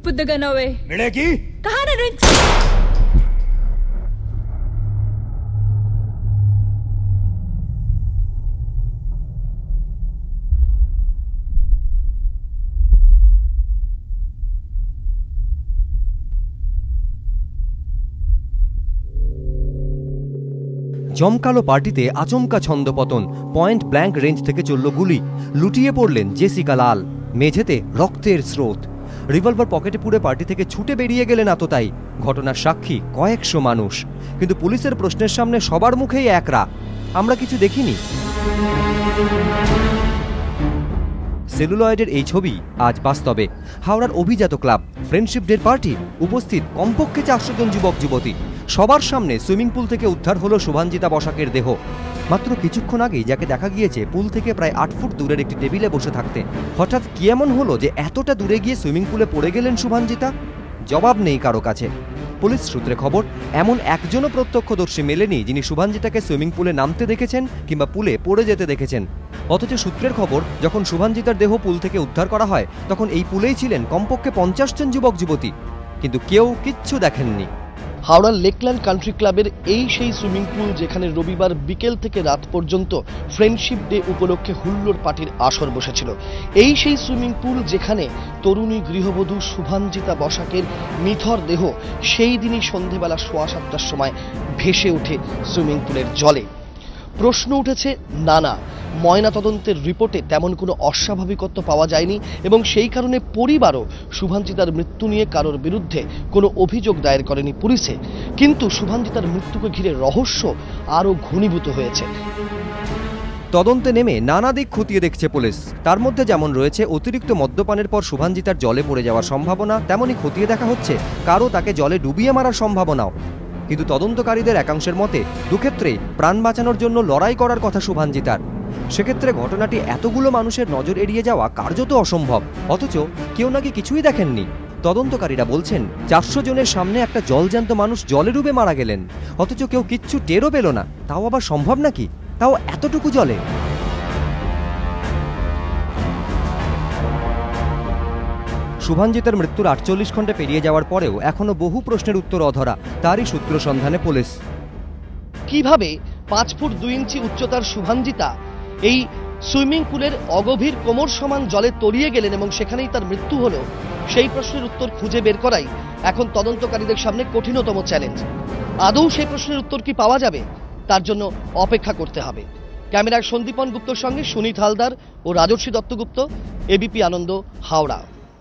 put the gun away. मिलेगी? कहाँ नरेंज? জমকালো পার্টিতে আচমকা ছন্দপতন, পয়েন্ট ব্ল্যাঙ্ক রেঞ্জ থেকে চলল গুলি, লুটিয়ে পড়লেন জেসিকা লাল, মেঝেতে রক্তের স্রোত। রিভলভার পকেটে পুরে পার্টি থেকে ছুটে বেরিয়ে গেলেন আততায়ী। ঘটনার সাক্ষী কয়েকশো মানুষ, কিন্তু পুলিশের প্রশ্নের সামনে সবার মুখেই একরা, আমরা কিছু দেখিনি। সেলুলয়েডের এই ছবি আজ বাস্তবে। হাওড়ার অভিজাত ক্লাব ফ্রেন্ডশিপ ডে পার্টি, উপস্থিত কমপক্ষে 400 জন যুবক যুবতী। সবার সামনে সুইমিং পুল থেকে উদ্ধার হলো শুভাঞ্জিতা বসাকের দেহ। মাত্র কিছুক্ষণ আগেই যাকে দেখা গিয়েছে পুল থেকে প্রায় 8 ফুট দূরের একটি টেবিলে বসে থাকতে, হঠাৎ কি এমন হলো যে এতটা দূরে গিয়ে সুইমিং পুলে পড়ে গেলেন শুভাঞ্জিতা? জবাব নেই কারো কাছে। পুলিশ সূত্রে খবর, এমন একজনও প্রত্যক্ষদর্শী মেলেনি যিনি শুভাঞ্জিতাকে সুইমিং পুলে নামতে দেখেছেন কিংবা পুলে পড়ে যেতে দেখেছেন। অথচ সূত্রের খবর, যখন শুভাঞ্জিতার দেহ পুল থেকে উদ্ধার করা হয় তখন এই পুলেই ছিলেন কমপক্ষে 50 জন যুবক যুবতী, কিন্তু কেউ কিচ্ছু দেখেননি। হাওড়ার লেকল্যান্ড কান্ট্রি ক্লাবের এই সেই সুইমিং পুল যেখানে রবিবার বিকেল থেকে রাত পর্যন্ত ফ্রেন্ডশিপ ডে উপলক্ষে হুল্লোড় পার্টির আসর বসেছিল। এই সেই সুইমিং পুল যেখানে তরুণী গৃহবধূ শুভাঞ্জিতা বসাকের নিথর দেহ সেই দিনই সন্ধেবেলা 7:15টার সময় ভেসে ওঠে সুইমিং পুলের জলে। প্রশ্ন উঠেছে নানা, ময়নাতদন্তের রিপোর্টে তেমন কোনো অস্বাভাবিকত্ব পাওয়া যায়নি এবং সেই কারণে পরিবারও শুভাঞ্জিতার মৃত্যু নিয়ে কারোর বিরুদ্ধে কোনো অভিযোগ দায়ের করেনি পুলিশে। কিন্তু শুভাঞ্জিতার মৃত্যুকে ঘিরে রহস্য আরও ঘনীভূত হয়েছে। তদন্তে নেমে নানা দিক খতিয়ে দেখছে পুলিশ। তার মধ্যে যেমন রয়েছে অতিরিক্ত মদ্যপানের পর শুভাঞ্জিতার জলে পড়ে যাওয়ার সম্ভাবনা, তেমনই খতিয়ে দেখা হচ্ছে কারো তাকে জলে ডুবিয়ে মারার সম্ভাবনাও। কিন্তু তদন্তকারীদের একাংশের মতে দুক্ষেত্রেই প্রাণ বাঁচানোর জন্য লড়াই করার কথা শুভাঞ্জিতার। সেক্ষেত্রে ঘটনাটি এতগুলো মানুষের নজর এড়িয়ে যাওয়া কার্যত অসম্ভব। অথচ কেউ নাকি কিছুই দেখেননি। তদন্তকারীরা বলছেন 400 জনের সামনে একটা জলজ্যান্ত মানুষ জলে ডুবে মারা গেলেন, অথচ কেউ কিচ্ছু টেরও পেল না। তাও আবার সম্ভব নাকি? তাও এতটুকু জলে? শুভাঞ্জিতার মৃত্যুর 48 ঘন্টা পেরিয়ে যাওয়ার পরেও এখনো বহু প্রশ্নের উত্তর অধরা। তারই সূত্র সন্ধানে পুলিশ। কিভাবে 5 ফুট 2 ইঞ্চি উচ্চতার শুভাঞ্জিতা এই সুইমিং পুলের অগভীর কোমর সমান জলে তলিয়ে গেলেন এবং সেখানেই তার মৃত্যু হলো, সেই প্রশ্নের উত্তর খুঁজে বের করাই এখন তদন্তকারীদের সামনে কঠিনতম চ্যালেঞ্জ। আদৌ সেই প্রশ্নের উত্তর কি পাওয়া যাবে, তার জন্য অপেক্ষা করতে হবে। ক্যামেরায় সন্দীপন গুপ্তর সঙ্গে সুনীত হালদার ও রাজর্ষি দত্তগুপ্ত, এবিপি আনন্দ, হাওড়া।